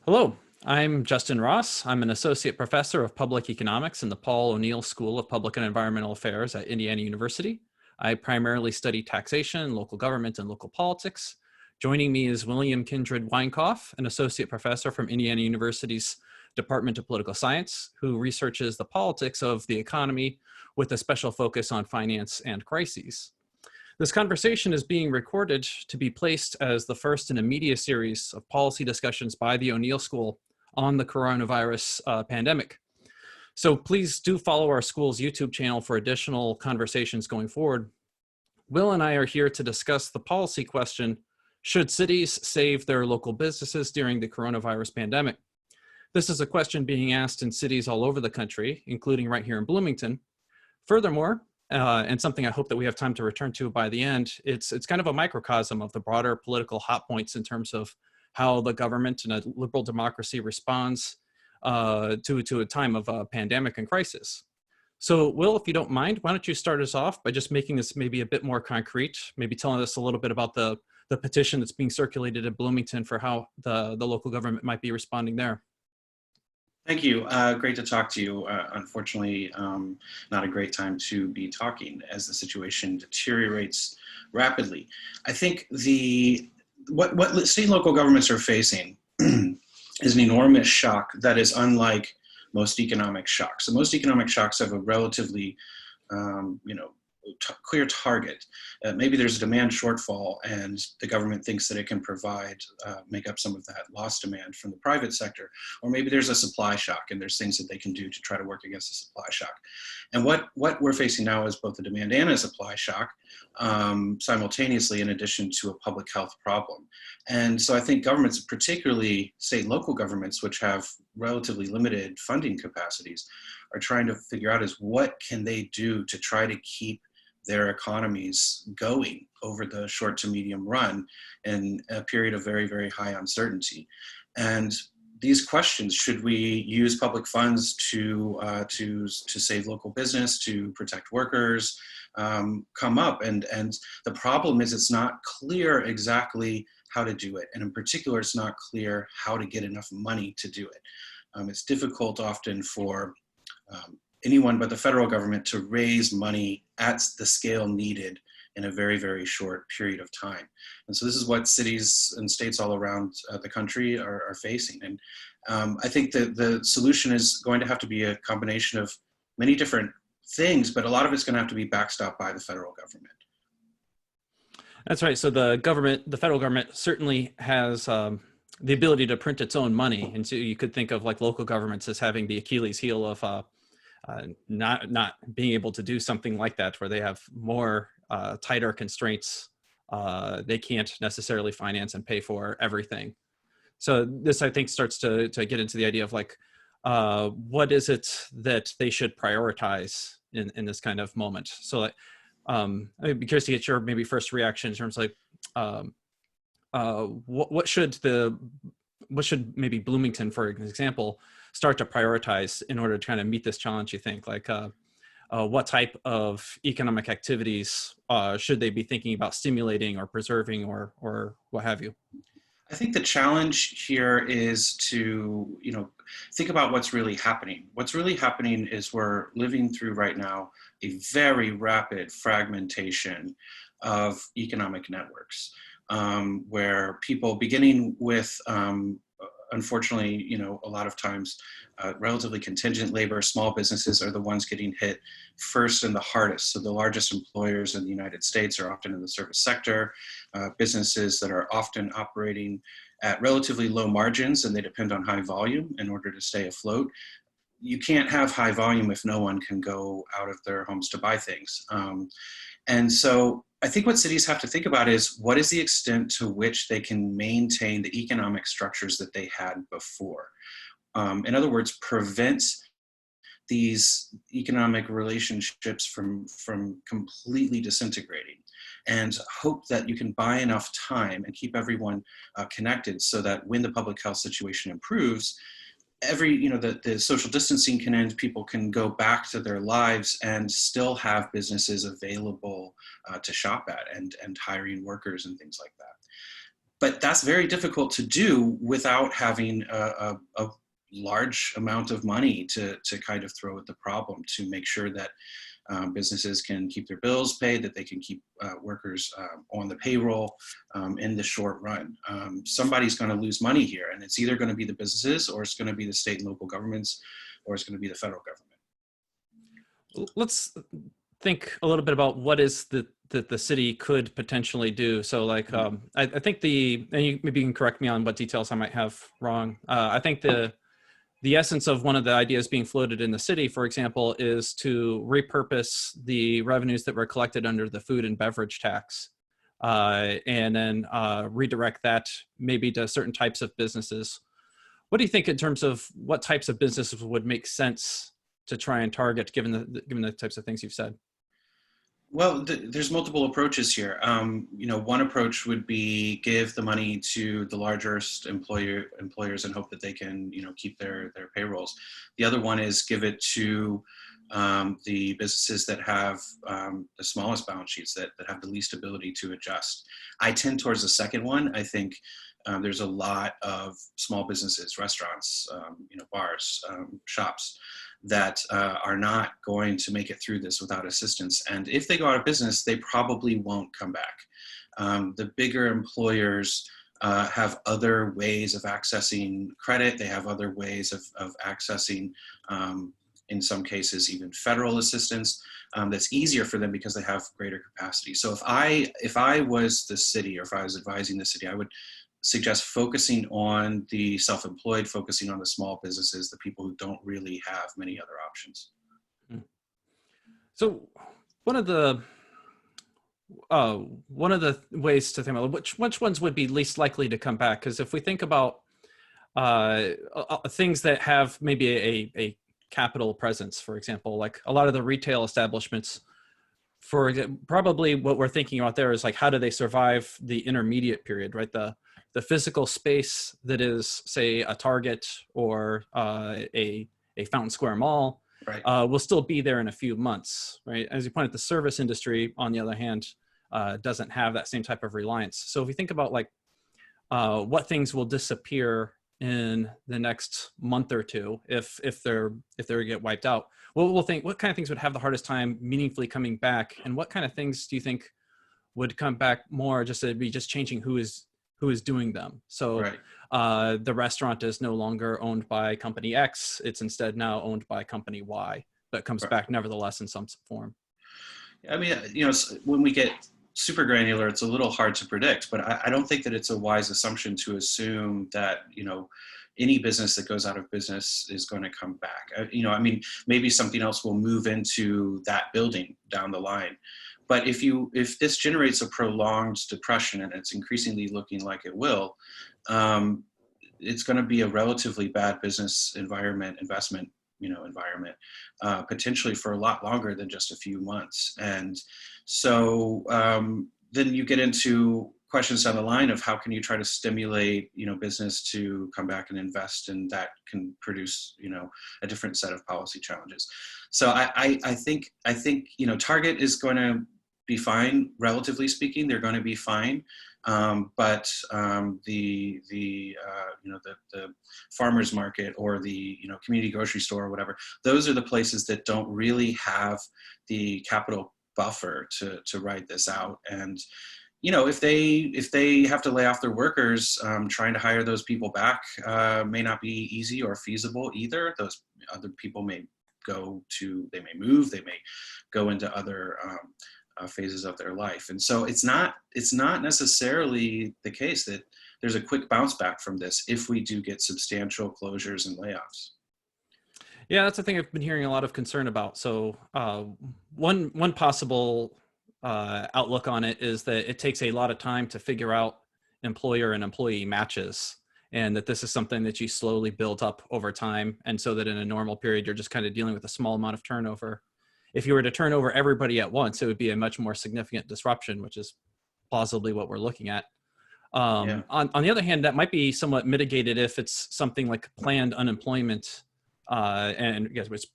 Hello, I'm Justin Ross. I'm an associate professor of public economics in the Paul O'Neill School of Public and Environmental Affairs at Indiana University. I primarily study taxation, local government, and local politics. Joining me is William Kindred Winecoff, an associate professor from Indiana University's Department of Political Science, who researches the politics of the economy with a special focus on finance and crises. This conversation is being recorded to be placed as the first in a media series of policy discussions by the O'Neill School on the coronavirus pandemic. So please do follow our school's YouTube channel for additional conversations going forward. Will and I are here to discuss the policy question, should cities save their local businesses during the coronavirus pandemic? This is a question being asked in cities all over the country, including right here in Bloomington. Furthermore, and something I hope that we have time to return to by the end, it's kind of a microcosm of the broader political hot points in terms of how the government and a liberal democracy responds to a time of pandemic and crisis. So Will, if you don't mind, why don't you start us off by just making this maybe a bit more concrete, maybe telling us a little bit about the petition that's being circulated in Bloomington for how the local government might be responding there. Thank you. Great to talk to you. Unfortunately, not a great time to be talking as the situation deteriorates rapidly. I think what state and local governments are facing is an enormous shock that is unlike most economic shocks. So most economic shocks have a relatively, clear target. Maybe there's a demand shortfall and the government thinks that it can make up some of that lost demand from the private sector. Or maybe there's a supply shock and there's things that they can do to try to work against the supply shock. And what we're facing now is both a demand and a supply shock simultaneously, in addition to a public health problem. And so I think governments, particularly state and local governments, which have relatively limited funding capacities, are trying to figure out is what can they do to try to keep their economies going over the short to medium run in a period of very, very high uncertainty. And these questions, should we use public funds to save local business, to protect workers, come up. And the problem is it's not clear exactly how to do it. And in particular, it's not clear how to get enough money to do it. It's difficult often for anyone but the federal government to raise money at the scale needed in a very, very short period of time. And so this is what cities and states all around the country are facing. And I think that the solution is going to have to be a combination of many different things, but a lot of it's going to have to be backstopped by the federal government. That's right. So the federal government certainly has the ability to print its own money. And so you could think of like local governments as having the Achilles heel of not being able to do something like that, where they have more tighter constraints. They can't necessarily finance and pay for everything. So this, I think, starts to get into the idea of like, what is it that they should prioritize in this kind of moment? So like, I'd be curious to get your maybe first reaction in terms of like, what should maybe Bloomington, for example, start to prioritize in order to kind of meet this challenge, you think? Like, what type of economic activities should they be thinking about stimulating or preserving or what have you? I think the challenge here is to, think about what's really happening. What's really happening is we're living through right now a very rapid fragmentation of economic networks, where people, beginning with unfortunately, a lot of times relatively contingent labor, small businesses are the ones getting hit first and the hardest. So the largest employers in the United States are often in the service sector, businesses that are often operating at relatively low margins, and they depend on high volume in order to stay afloat. You can't have high volume if no one can go out of their homes to buy things. And so I think what cities have to think about is what is the extent to which they can maintain the economic structures that they had before. In other words, prevent these economic relationships from completely disintegrating, and hope that you can buy enough time and keep everyone connected so that when the public health situation improves, the social distancing can end, people can go back to their lives and still have businesses available to shop at and hiring workers and things like that. but that's very difficult to do without having a large amount of money to kind of throw at the problem to make sure that businesses can keep their bills paid, that they can keep workers on the payroll in the short run. Somebody's going to lose money here, and it's either going to be the businesses, or it's going to be the state and local governments, or it's going to be the federal government. Let's think a little bit about what is the city could potentially do. So like, I think and maybe you can correct me on what details I might have wrong. I think the essence of one of the ideas being floated in the city, for example, is to repurpose the revenues that were collected under the food and beverage tax, and then redirect that maybe to certain types of businesses. What do you think in terms of what types of businesses would make sense to try and target, given the types of things you've said? Well, there's multiple approaches here. One approach would be give the money to the largest employers and hope that they can, keep their payrolls. The other one is give it to the businesses that have the smallest balance sheets, that have the least ability to adjust. I tend towards the second one. I think there's a lot of small businesses, restaurants, bars, shops, that are not going to make it through this without assistance. And if they go out of business, they probably won't come back. The bigger employers have other ways of accessing credit. They have other ways of accessing, in some cases, even federal assistance. That's easier for them because they have greater capacity. So if I was the city, or if I was advising the city, I would suggest focusing on the self-employed, focusing on the small businesses, the people who don't really have many other options. So one of the ways to think about which ones would be least likely to come back, because if we think about things that have maybe a capital presence, for example, like a lot of the retail establishments, probably what we're thinking about there is like, how do they survive the intermediate period, right? The physical space that is, say, a Target or a Fountain Square Mall, right, will still be there in a few months, right? As you pointed, the service industry, on the other hand, doesn't have that same type of reliance. So if we think about like what things will disappear in the next month or two, if they get wiped out, we'll think what kind of things would have the hardest time meaningfully coming back, and what kind of things do you think would come back more just to be just changing who is doing them? So right. The restaurant is no longer owned by company X. It's instead now owned by company Y, but comes right. back nevertheless in some form. I mean, when we get super granular, it's a little hard to predict, but I don't think that it's a wise assumption to assume that, any business that goes out of business is going to come back. Maybe something else will move into that building down the line. But if this generates a prolonged depression, and it's increasingly looking like it will, it's going to be a relatively bad business environment, investment, environment, potentially for a lot longer than just a few months. And so then you get into questions down the line of how can you try to stimulate, business to come back and invest, and that can produce, a different set of policy challenges. So I think Target is going to be fine, relatively speaking. They're going to be fine, but the farmers market or the community grocery store or whatever, those are the places that don't really have the capital buffer to ride this out. And if they have to lay off their workers, trying to hire those people back may not be easy or feasible either. Those other people may move, they may go into other phases of their life. And so it's not necessarily the case that there's a quick bounce back from this if we do get substantial closures and layoffs. Yeah, that's the thing I've been hearing a lot of concern about. So one possible outlook on it is that it takes a lot of time to figure out employer and employee matches, and that this is something that you slowly build up over time. And so that in a normal period, you're just kind of dealing with a small amount of turnover. If you were to turn over everybody at once, it would be a much more significant disruption, which is plausibly what we're looking at. On the other hand, that might be somewhat mitigated if it's something like planned unemployment, and I guess it's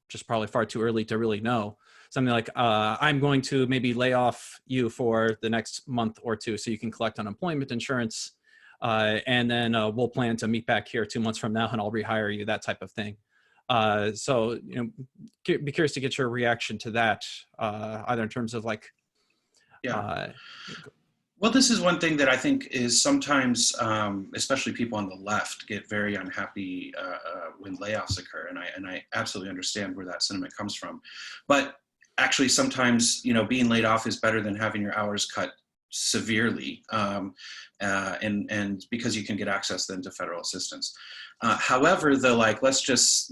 just probably far too early to really know. something like, I'm going to maybe lay off you for the next month or two so you can collect unemployment insurance. And then we'll plan to meet back here 2 months from now and I'll rehire you, that type of thing. So, be curious to get your reaction to that, either in terms of like, Yeah. uh, Well, this is one thing that I think is sometimes, especially people on the left, get very unhappy when layoffs occur, and I absolutely understand where that sentiment comes from. But actually, sometimes being laid off is better than having your hours cut severely, and because you can get access then to federal assistance. However, the like, let's just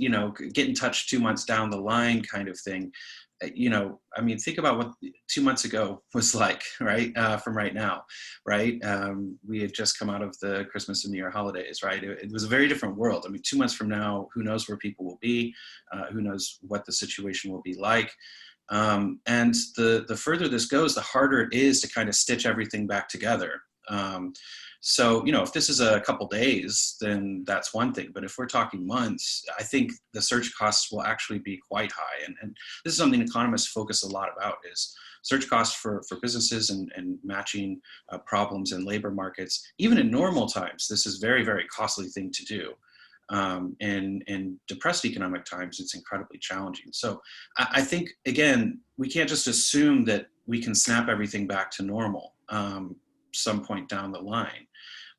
get in touch 2 months down the line kind of thing. I mean, think about what 2 months ago was like, right? From right now, right? We had just come out of the Christmas and New Year holidays, right? It was a very different world. I mean, 2 months from now, who knows where people will be? Who knows what the situation will be like? And the further this goes, the harder it is to kind of stitch everything back together. So, if this is a couple days, then that's one thing. But if we're talking months, I think the search costs will actually be quite high. And this is something economists focus a lot about, is search costs for businesses and matching problems in labor markets. Even in normal times, this is very, very costly thing to do. In depressed economic times, it's incredibly challenging. So I think, again, we can't just assume that we can snap everything back to normal some point down the line.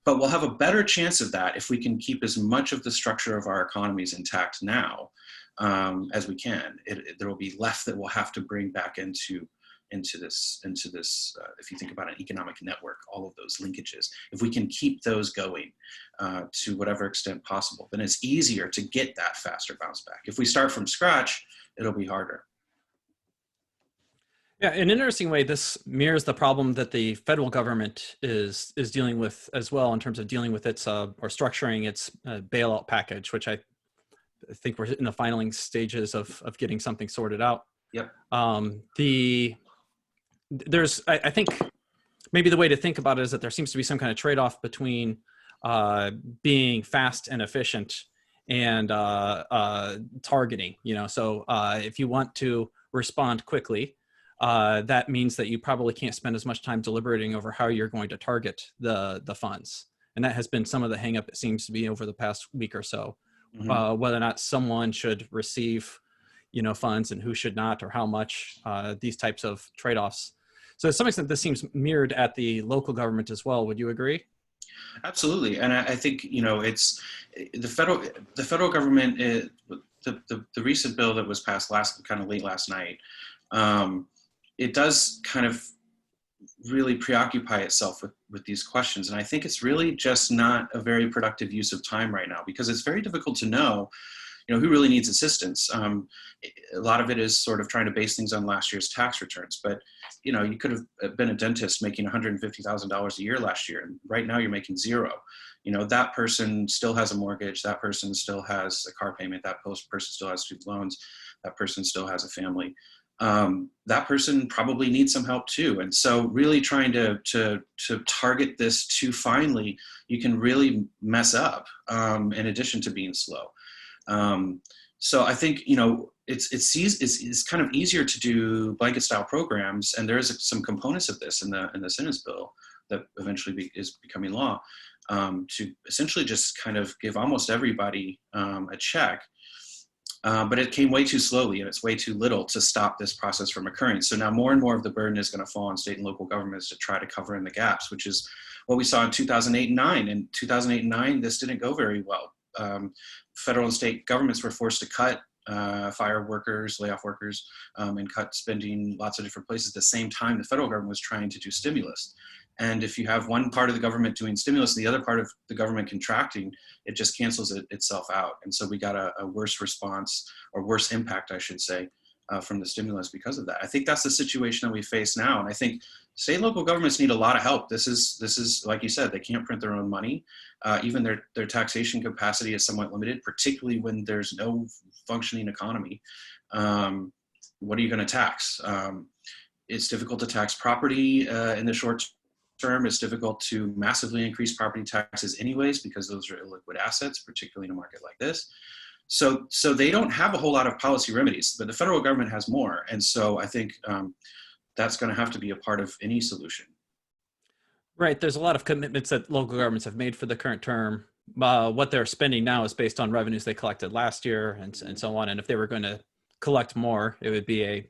But we'll have a better chance of that if we can keep as much of the structure of our economies intact now as we can. There will be less that we'll have to bring back into this. If you think about an economic network, all of those linkages, if we can keep those going to whatever extent possible, then it's easier to get that faster bounce back. If we start from scratch, it'll be harder. yeah, in an interesting way, this mirrors the problem that the federal government is dealing with as well, in terms of dealing with its or structuring its bailout package, which I think we're in the final stages of getting something sorted out. Yep. I think maybe the way to think about it is that there seems to be some kind of trade-off between being fast and efficient and targeting. So if you want to respond quickly, that means that you probably can't spend as much time deliberating over how you're going to target the funds. And that has been some of the hang up, it seems to be, over the past week or so, whether or not someone should receive, funds and who should not, or how much, these types of trade-offs. So to some extent, this seems mirrored at the local government as well. Would you agree? Absolutely. And I think, it's the federal government, the recent bill that was passed late last night, it does kind of really preoccupy itself with these questions. And I think it's really just not a very productive use of time right now, because it's very difficult to know, who really needs assistance. A lot of it is sort of trying to base things on last year's tax returns, but you could have been a dentist making $150,000 a year last year, and right now you're making zero. That person still has a mortgage, that person still has a car payment, that person still has student loans, that person still has a family. That person probably needs some help too. And so really trying to target this too finely, you can really mess up, in addition to being slow. So I think, it's kind of easier to do blanket style programs, and there is some components of this in the Senate's bill that eventually is becoming law, to essentially just kind of give almost everybody a check. But it came way too slowly, and it's way too little to stop this process from occurring. So now more and more of the burden is going to fall on state and local governments to try to cover in the gaps, which is what we saw in 2008 and 9. In 2008 and 9, this didn't go very well. Federal and state governments were forced to cut, fire workers, lay off workers, and cut spending lots of different places. At the same time, the federal government was trying to do stimulus. And if you have one part of the government doing stimulus and the other part of the government contracting, it just cancels itself out. And so we got a worse response, or worse impact, I should say, from the stimulus because of that. I think that's the situation that we face now. And I think state and local governments need a lot of help. This is like you said, they can't print their own money. Even their taxation capacity is somewhat limited, particularly when there's no functioning economy. What are you going to tax? It's difficult to tax property in the short term. It's difficult to massively increase property taxes anyways, because those are illiquid assets, particularly in a market like this. So they don't have a whole lot of policy remedies, but the federal government has more. And so I think that's going to have to be a part of any solution. Right. There's a lot of commitments that local governments have made for the current term. What they're spending now is based on revenues they collected last year and so on. And if they were going to collect more, it would be a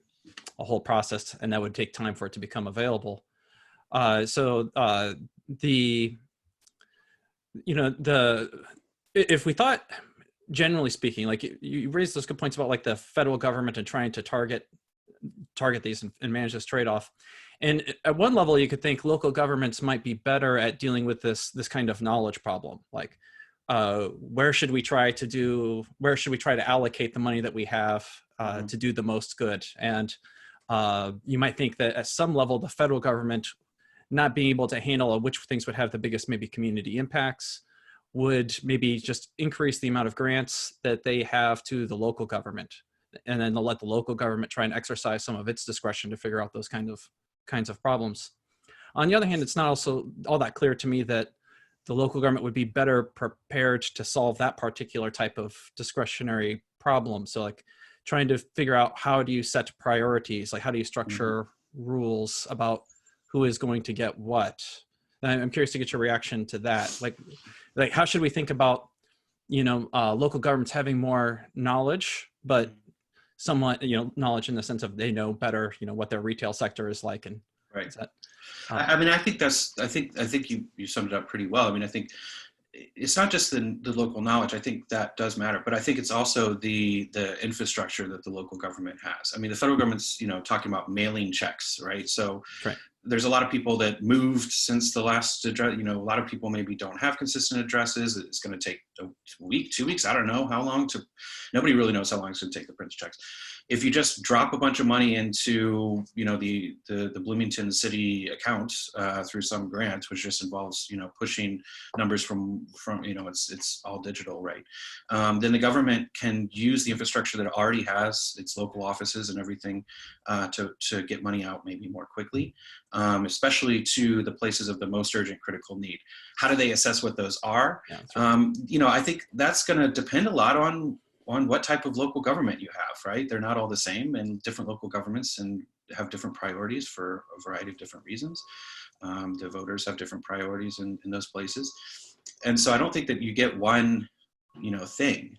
whole process, and that would take time for it to become available. The, you know, if we thought, generally speaking, like you raised those good points about like the federal government and trying to target these and manage this trade-off. And at one level, you could think local governments might be better at dealing with this kind of knowledge problem. Like, where should we try to allocate the money that we have to do the most good? And you might think that at some level, the federal government not being able to handle which things would have the biggest maybe community impacts would maybe just increase the amount of grants that they have to the local government. And then they'll let the local government try and exercise some of its discretion to figure out those kinds of problems. On the other hand, it's not also all that clear to me that the local government would be better prepared to solve that particular type of discretionary problem. So like trying to figure out how do you set priorities, like how do you structure rules about who is going to get what. And I'm curious to get your reaction to that. Like how should we think about, local governments having more knowledge, but somewhat, knowledge in the sense of they know better, what their retail sector is like. And right. That, I mean, I think you summed it up pretty well. I mean, I think it's not just the local knowledge. I think that does matter, but I think it's also the infrastructure that the local government has. I mean, the federal government's, talking about mailing checks, right? So right. There's a lot of people that moved since the last address. A lot of people maybe don't have consistent addresses. It's going to take a week, 2 weeks. I don't know how long nobody really knows how long it's going to take to print checks. If you just drop a bunch of money into, the Bloomington city account through some grant, which just involves, pushing numbers from it's all digital, right? Then the government can use the infrastructure that it already has, its local offices and everything, to get money out maybe more quickly, especially to the places of the most urgent critical need. How do they assess what those are? Yeah, that's right. I think that's going to depend a lot on what type of local government you have, right? They're not all the same, and different local governments and have different priorities for a variety of different reasons. The voters have different priorities in those places. And so I don't think that you get one, thing.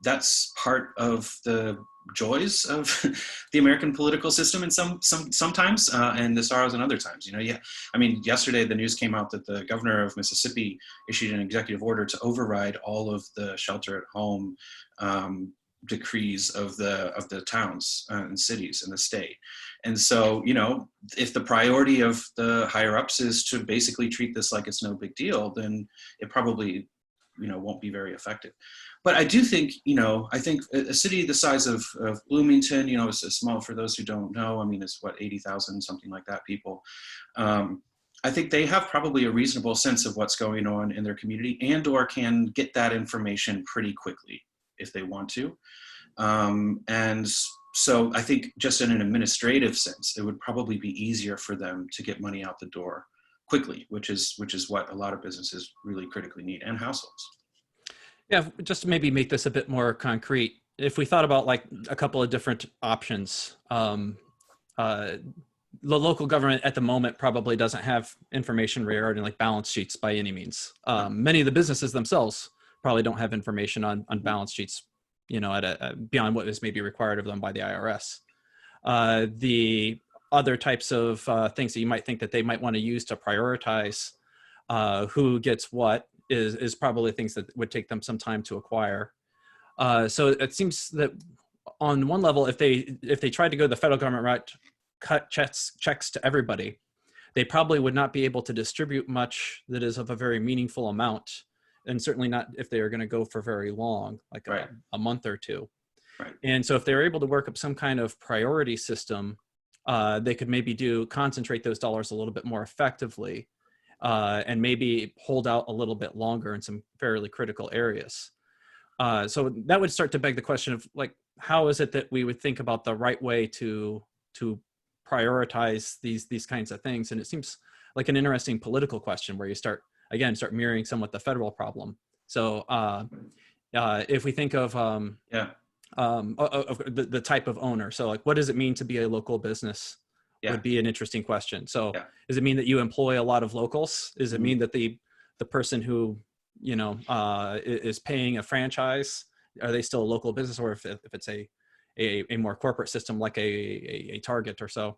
That's part of the joys of the American political system, and sometimes, and the sorrows in other times. I mean, yesterday the news came out that the governor of Mississippi issued an executive order to override all of the shelter-at-home decrees of the towns and cities in the state. And so, if the priority of the higher ups is to basically treat this like it's no big deal, then it probably, won't be very effective. But I do think, I think a city the size of Bloomington, is small. For those who don't know, I mean, it's 80,000, something like that, people. I think they have probably a reasonable sense of what's going on in their community, and or can get that information pretty quickly if they want to. And so I think just in an administrative sense, it would probably be easier for them to get money out the door quickly, which is what a lot of businesses really critically need, and households. Yeah, just to maybe make this a bit more concrete, if we thought about like a couple of different options, the local government at the moment probably doesn't have information regarding like balance sheets by any means. Many of the businesses themselves probably don't have information on balance sheets, at beyond what is maybe required of them by the IRS. The other types of things that you might think that they might want to use to prioritize who gets what is probably things that would take them some time to acquire. So it seems that on one level, if they tried to go the federal government route, cut checks to everybody, they probably would not be able to distribute much that is of a very meaningful amount, and certainly not if they are going to go for very long, like right. a month or two. Right. And so if they're able to work up some kind of priority system, they could maybe concentrate those dollars a little bit more effectively, and maybe hold out a little bit longer in some fairly critical areas. So that would start to beg the question of like, how is it that we would think about the right way to prioritize these kinds of things? And it seems like an interesting political question where you start mirroring somewhat the federal problem. So If we think of Yeah. the type of owner, so like, what does it mean to be a local business? Yeah. Would be an interesting question. So, Yeah. does it mean that you employ a lot of locals? Does it Mhm. mean that the person who is paying a franchise, are they still a local business, or if it's a more corporate system like a Target or so,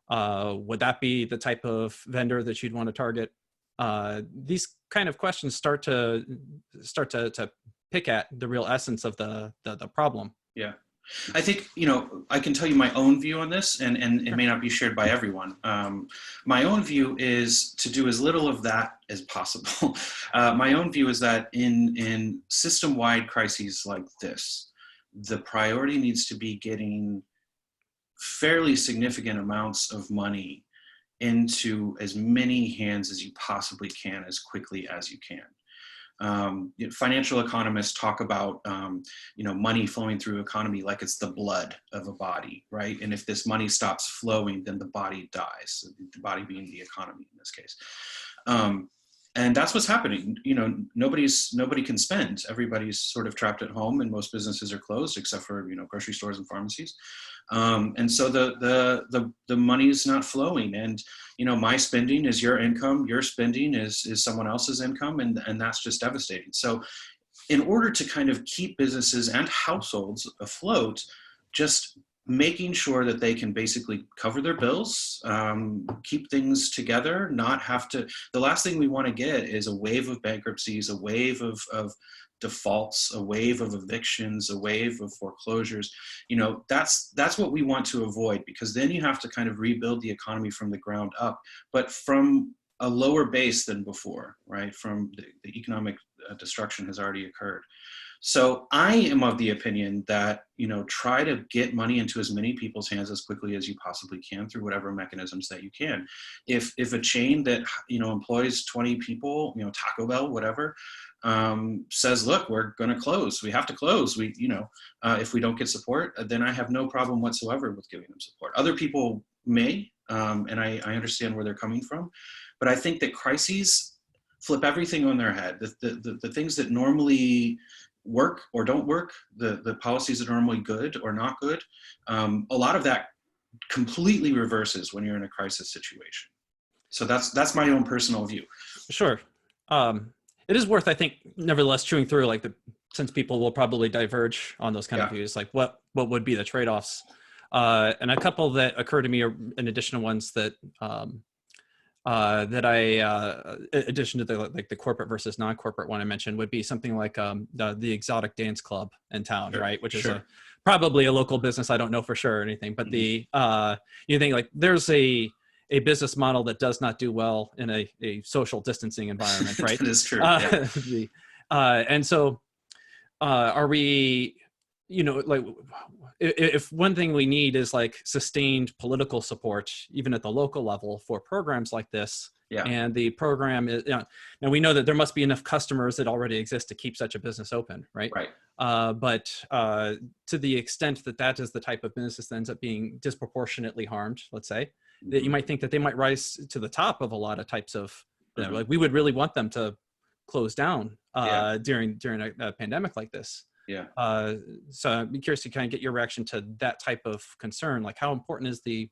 would that be the type of vendor that you'd want to target? These kind of questions start to pick at the real essence of the problem. Yeah. I think, I can tell you my own view on this, and it Sure. may not be shared by everyone. My own view is to do as little of that as possible. My own view is that in system-wide crises like this, the priority needs to be getting fairly significant amounts of money into as many hands as you possibly can, as quickly as you can. Financial economists talk about money flowing through economy like it's the blood of a body, right? And if this money stops flowing, then the body dies. The body being the economy in this case. And that's what's happening. Nobody can spend. Everybody's sort of trapped at home, and most businesses are closed except for grocery stores and pharmacies. And so the money's not flowing, and my spending is your income, your spending is someone else's income, and that's just devastating. So in order to kind of keep businesses and households afloat, just making sure that they can basically cover their bills, keep things together, not have to. The last thing we want to get is a wave of bankruptcies, a wave of defaults, a wave of evictions, a wave of foreclosures. That's what we want to avoid, because then you have to kind of rebuild the economy from the ground up, but from a lower base than before, right? From the economic destruction has already occurred. So I am of the opinion that, try to get money into as many people's hands as quickly as you possibly can through whatever mechanisms that you can. If a chain that, employs 20 people, Taco Bell, whatever, says, look, we're going to close. We have to close. If we don't get support, then I have no problem whatsoever with giving them support. Other people may, and I understand where they're coming from, but I think that crises flip everything on their head. The things that normally work or don't work, the policies that are normally good or not good, a lot of that completely reverses when you're in a crisis situation. So that's my own personal view. Sure. It is worth, I think, nevertheless, chewing through, like, since people will probably diverge on those kind of Yeah. views, like what would be the trade-offs. And a couple that occur to me are in addition to ones that in addition to the corporate versus non-corporate one I mentioned, would be something like the Exotic Dance Club in town, Sure. right? Which is Sure. probably a local business. I don't know for sure or anything, but you think, like, there's a business model that does not do well in a social distancing environment, right? That is true. Yeah. And so are we, like, if one thing we need is like sustained political support, even at the local level, for programs like this, Yeah. and the program is, now we know that there must be enough customers that already exist to keep such a business open, right? Right. But to the extent that that is the type of business that ends up being disproportionately harmed, let's say, that you might think that they might rise to the top of a lot of types of, like, we would really want them to close down during a pandemic like this. Yeah. So I'd be curious to kind of get your reaction to that type of concern. Like, how important is the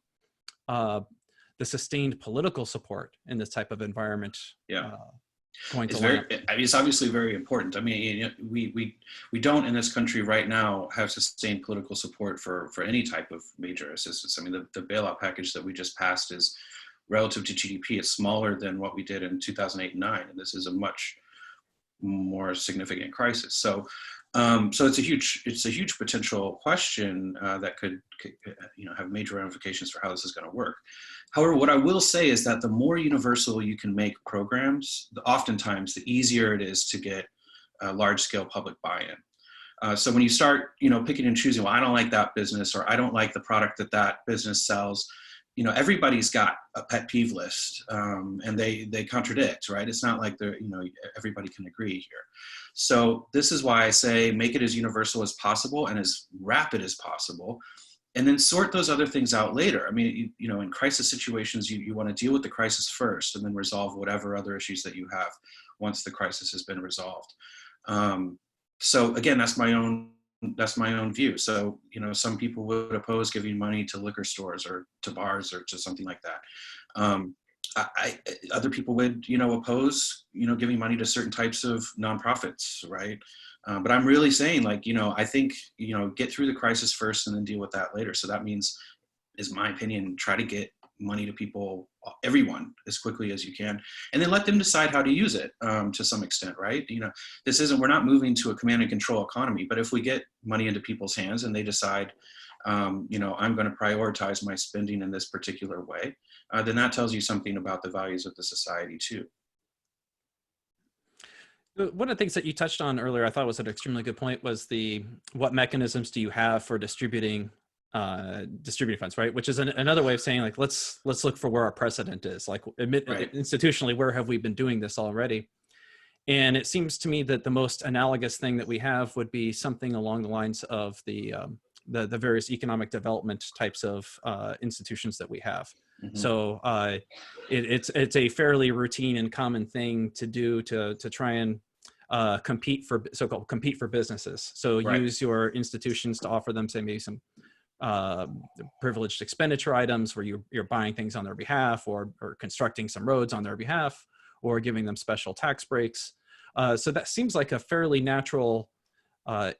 sustained political support in this type of environment? Yeah. Going to it's obviously very important. I mean, we don't in this country right now have sustained political support for any type of major assistance. I mean, the bailout package that we just passed is, relative to GDP, it's smaller than what we did in 2008 and 9, and this is a much more significant crisis. So it's a huge potential question that could have major ramifications for how this is going to work. However, what I will say is that the more universal you can make programs, oftentimes the easier it is to get large-scale public buy-in. So when you start, picking and choosing, well, I don't like that business, or I don't like the product that business sells, everybody's got a pet peeve list, and they contradict, right? It's not like everybody can agree here. So this is why I say make it as universal as possible and as rapid as possible, and then sort those other things out later. I mean, in crisis situations, you want to deal with the crisis first and then resolve whatever other issues that you have once the crisis has been resolved. So again, that's my own view. So, some people would oppose giving money to liquor stores or to bars or to something like that. Um, Other people would, oppose, giving money to certain types of nonprofits, right? But I'm really saying, like, I think, get through the crisis first and then deal with that later. So that means, is my opinion, try to get money to people, everyone, as quickly as you can, and then let them decide how to use it, to some extent, right? We're not moving to a command and control economy, but if we get money into people's hands and they decide, I'm going to prioritize my spending in this particular way, then that tells you something about the values of the society too. One of the things that you touched on earlier, I thought was an extremely good point, was what mechanisms do you have for distributing funds, right? Which is another way of saying, like, let's look for where our precedent is. Like, Right. institutionally, where have we been doing this already? And it seems to me that the most analogous thing that we have would be something along the lines of the various economic development types of institutions that we have. Hmm. So it's a fairly routine and common thing to do to try and so-called compete for businesses. So Right. use your institutions to offer them, say, maybe some uh, privileged expenditure items where you're buying things on their behalf, or constructing some roads on their behalf, or giving them special tax breaks. So that seems like a fairly natural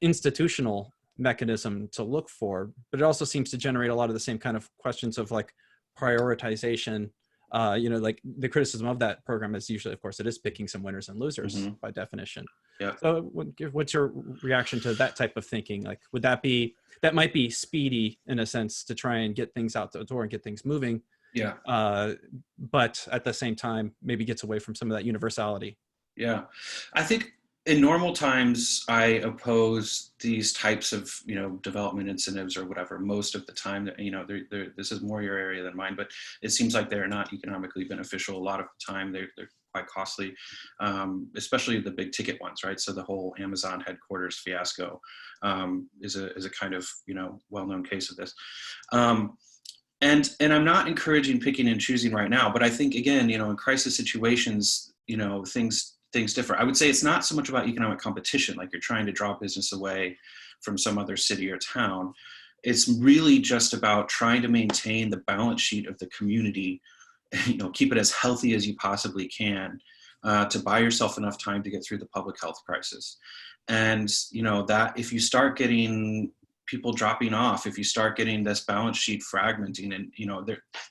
institutional mechanism to look for, but it also seems to generate a lot of the same kind of questions of, like, prioritization. Like, the criticism of that program is usually, of course, it is picking some winners and losers Hmm. by definition. Yeah. So what's your reaction to that type of thinking? Like, that might be speedy in a sense to try and get things out the door and get things moving, Yeah. but at the same time, maybe gets away from some of that universality. Yeah. I think in normal times, I oppose these types of, development incentives or whatever. Most of the time, that, this is more your area than mine, but it seems like they're not economically beneficial. A lot of the time, they're quite costly, especially the big ticket ones, right? So the whole Amazon headquarters fiasco is a kind of, well-known case of this. And I'm not encouraging picking and choosing right now, but I think, again, in crisis situations, things differ. I would say it's not so much about economic competition, like you're trying to draw business away from some other city or town. It's really just about trying to maintain the balance sheet of the community, keep it as healthy as you possibly can, to buy yourself enough time to get through the public health crisis. And, that if you start getting people dropping off, if you start getting this balance sheet fragmenting, and,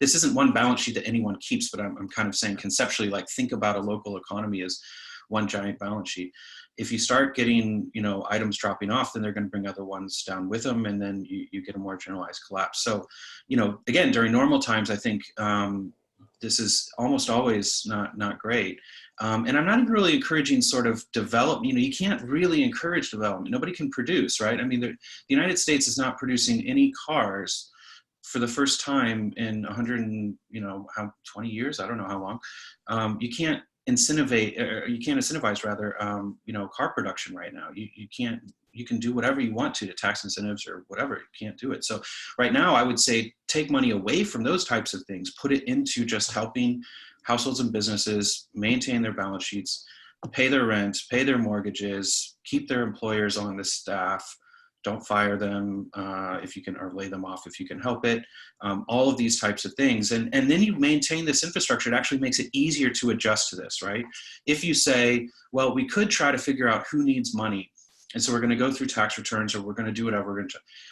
this isn't one balance sheet that anyone keeps, but I'm kind of saying conceptually, like, think about a local economy as one giant balance sheet. If you start getting, items dropping off, then they're going to bring other ones down with them, and then you get a more generalized collapse. So, again, during normal times, I think this is almost always not great. And I'm not even really encouraging sort of development. You can't really encourage development. Nobody can produce, right? I mean, the United States is not producing any cars for the first time in 100 and, 20 years. I don't know how long. You can't incentivize rather, car production right now. You can do whatever you want to tax incentives or whatever. You can't do it. So right now, I would say take money away from those types of things, put it into just helping households and businesses maintain their balance sheets, pay their rent, pay their mortgages, keep their employers on the staff, don't fire them if you can, or lay them off if you can help it. All of these types of things. And then you maintain this infrastructure. It actually makes it easier to adjust to this, right? If you say, well, we could try to figure out who needs money, and so we're going to go through tax returns, or we're going to do whatever.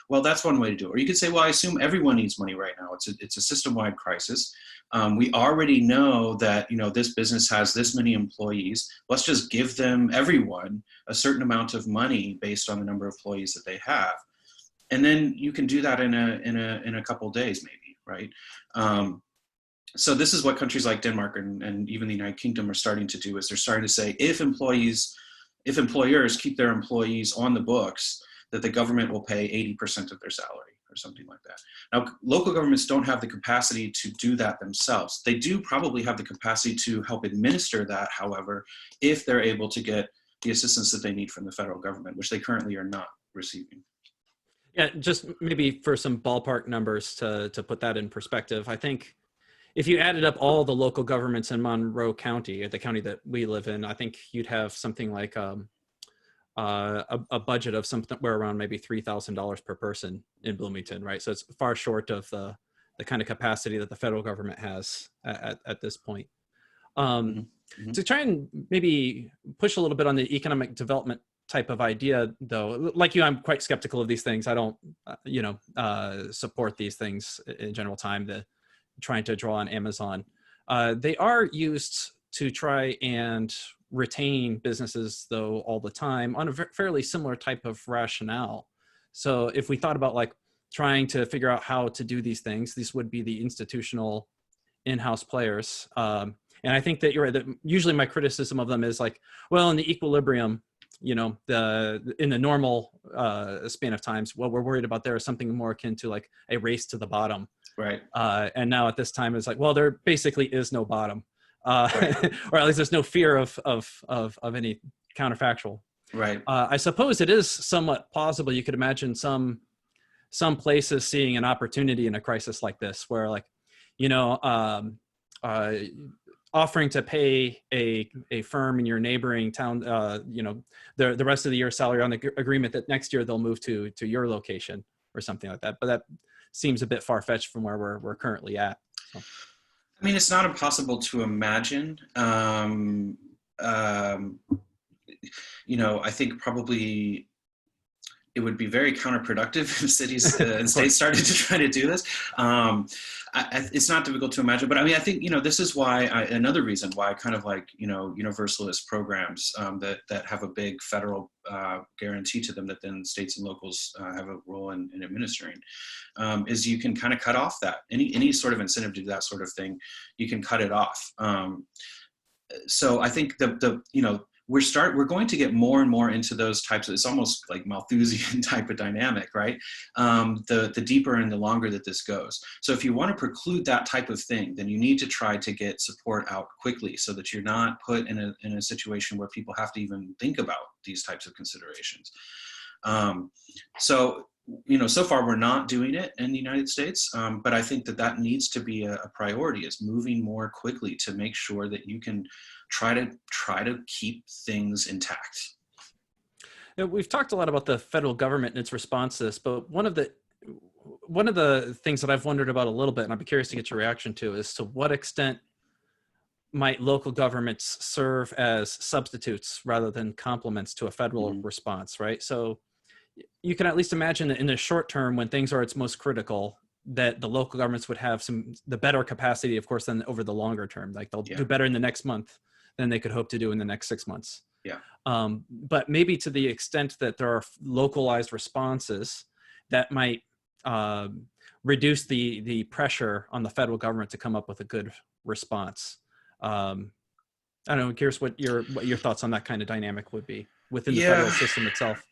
Well, that's one way to do it. Or you could say, well, I assume everyone needs money right now. It's a system-wide crisis. We already know that, this business has this many employees. Let's just give them, everyone, a certain amount of money based on the number of employees that they have. And then you can do that in a couple of days, maybe, right? So this is what countries like Denmark and even the United Kingdom are starting to do, is they're starting to say, if employers keep their employees on the books, that the government will pay 80% of their salary or something like that. Now, local governments don't have the capacity to do that themselves. They do probably have the capacity to help administer that, however, if they're able to get the assistance that they need from the federal government, which they currently are not receiving. Yeah, just maybe for some ballpark numbers to put that in perspective, I think if you added up all the local governments in Monroe County, the county that we live in, I think you'd have something like a budget of somewhere around maybe $3,000 per person in Bloomington, right? So it's far short of the kind of capacity that the federal government has at this point. Mhm, mhm. To try and maybe push a little bit on the economic development type of idea, though, like you, I'm quite skeptical of these things. I don't, support these things in general time. The trying to draw on Amazon, they are used to try and retain businesses, though, all the time on a fairly similar type of rationale. So if we thought about like trying to figure out how to do these things, these would be the institutional in-house players. And I think that you're right, that usually my criticism of them is like, well, in the equilibrium, in the normal span of times, what we're worried about there is something more akin to like a race to the bottom. Right, And now at this time it's like, well, there basically is no bottom, right, or at least there's no fear of any counterfactual. right. I suppose it is somewhat plausible. You could imagine some places seeing an opportunity in a crisis like this, where like, you know, uh, offering to pay a firm in your neighboring town, the rest of the year's salary on the agreement that next year they'll move to your location or something like that. But that seems a bit far fetched from where we're currently at. So. I mean, it's not impossible to imagine. I think probably it would be very counterproductive if cities and Of states course. started to try to do this. It's not difficult to imagine, but I mean, I think, this is why another reason why I kind of like, universalist programs that have a big federal guarantee to them that then states and locals have a role in administering, is you can kind of cut off that any sort of incentive to do that sort of thing, you can cut it off. So I think we're going to get more and more into those types of, it's almost like Malthusian type of dynamic, right? The deeper and the longer that this goes. So if you want to preclude that type of thing, then you need to try to get support out quickly so that you're not put in a situation where people have to even think about these types of considerations. So far we're not doing it in the United States, but I think that needs to be a priority, is moving more quickly to make sure that you can try to keep things intact. Yeah, we've talked a lot about the federal government and its response to this, but one of the things that I've wondered about a little bit, and I'd be curious to get your reaction to, is to what extent might local governments serve as substitutes rather than complements to a federal Mhm. response, right? So you can at least imagine that in the short term, when things are its most critical, that the local governments would have the better capacity, of course, than over the longer term. Like they'll Yeah, do better in the next month than they could hope to do in the next 6 months. yeah. But maybe to the extent that there are localized responses that might reduce the pressure on the federal government to come up with a good response. I don't know. I'm curious what your thoughts on that kind of dynamic would be within the federal Yeah. system itself.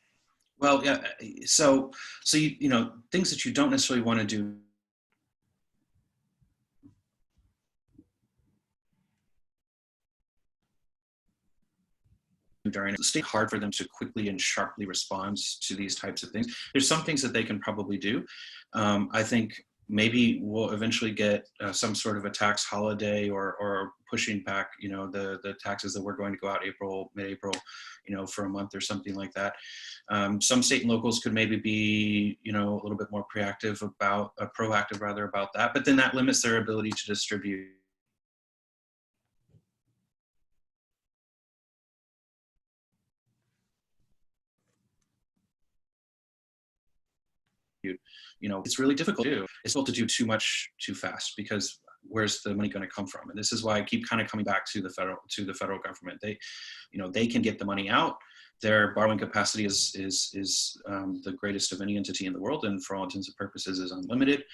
Well, yeah. So things that you don't necessarily want to do during it's hard for them to quickly and sharply respond to these types of things. There's some things that they can probably do. I think maybe we'll eventually get some sort of a tax holiday or pushing back, the taxes that were going to go out mid-April, for a month or something like that. Some state and locals could maybe be, a little bit more proactive about that, but then that limits their ability to distribute it's really difficult to do. It's difficult to do too much too fast, because where's the money going to come from? And this is why I keep kind of coming back to the federal government. They can get the money out. Their borrowing capacity is the greatest of any entity in the world, and for all intents and purposes is unlimited.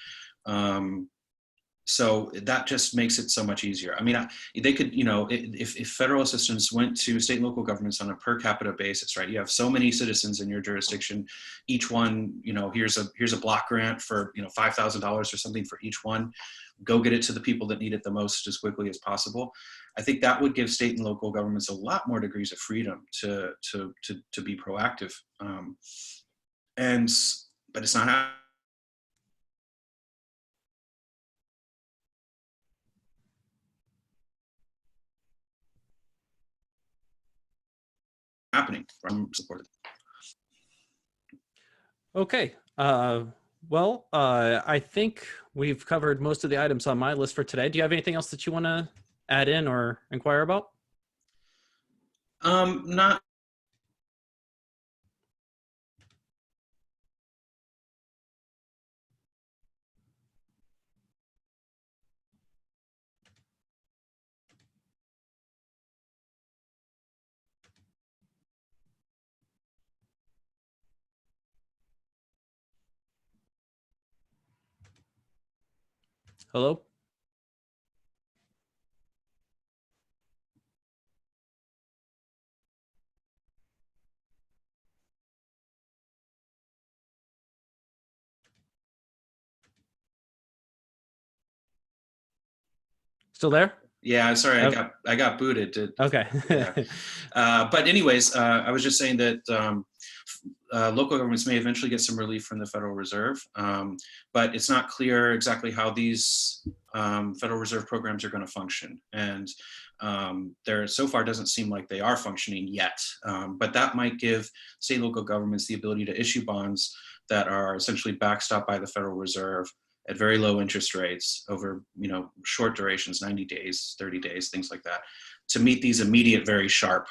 So that just makes it so much easier. I mean, they could, if federal assistance went to state and local governments on a per capita basis, right? You have so many citizens in your jurisdiction, each one, here's a block grant for, $5,000 or something for each one. Go get it to the people that need it the most as quickly as possible. I think that would give state and local governments a lot more degrees of freedom to be proactive. But it's not happening. happening. I'm supportive. Okay. I think we've covered most of the items on my list for today. Do you have anything else that you want to add in or inquire about? Not. Hello? Still there? Yeah, sorry, Oh, I got booted. okay. Yeah. But anyways, I was just saying that local governments may eventually get some relief from the Federal Reserve, but it's not clear exactly how these Federal Reserve programs are going to function. And there so far doesn't seem like they are functioning yet, but that might give state and local governments the ability to issue bonds that are essentially backstopped by the Federal Reserve at very low interest rates over, short durations, 90 days, 30 days, things like that, to meet these immediate, very sharp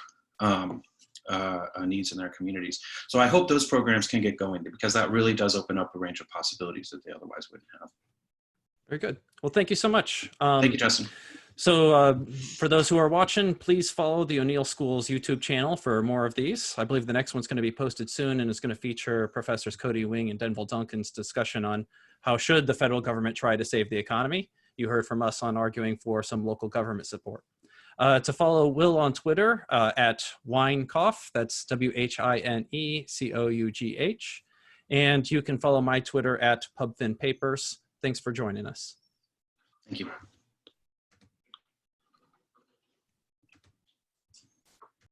needs in their communities. So I hope those programs can get going, because that really does open up a range of possibilities that they otherwise wouldn't have. Very good. Well, thank you so much. Thank you, Justin. So for those who are watching, please follow the O'Neill School's YouTube channel for more of these. I believe the next one's going to be posted soon, and it's going to feature Professors Cody Wing and Denville Duncan's discussion on how should the federal government try to save the economy. You heard from us on arguing for some local government support. To follow Will on Twitter at Winecoff, that's WHINECOUGH. And you can follow my Twitter at PubFinPapers. Thanks for joining us. Thank you.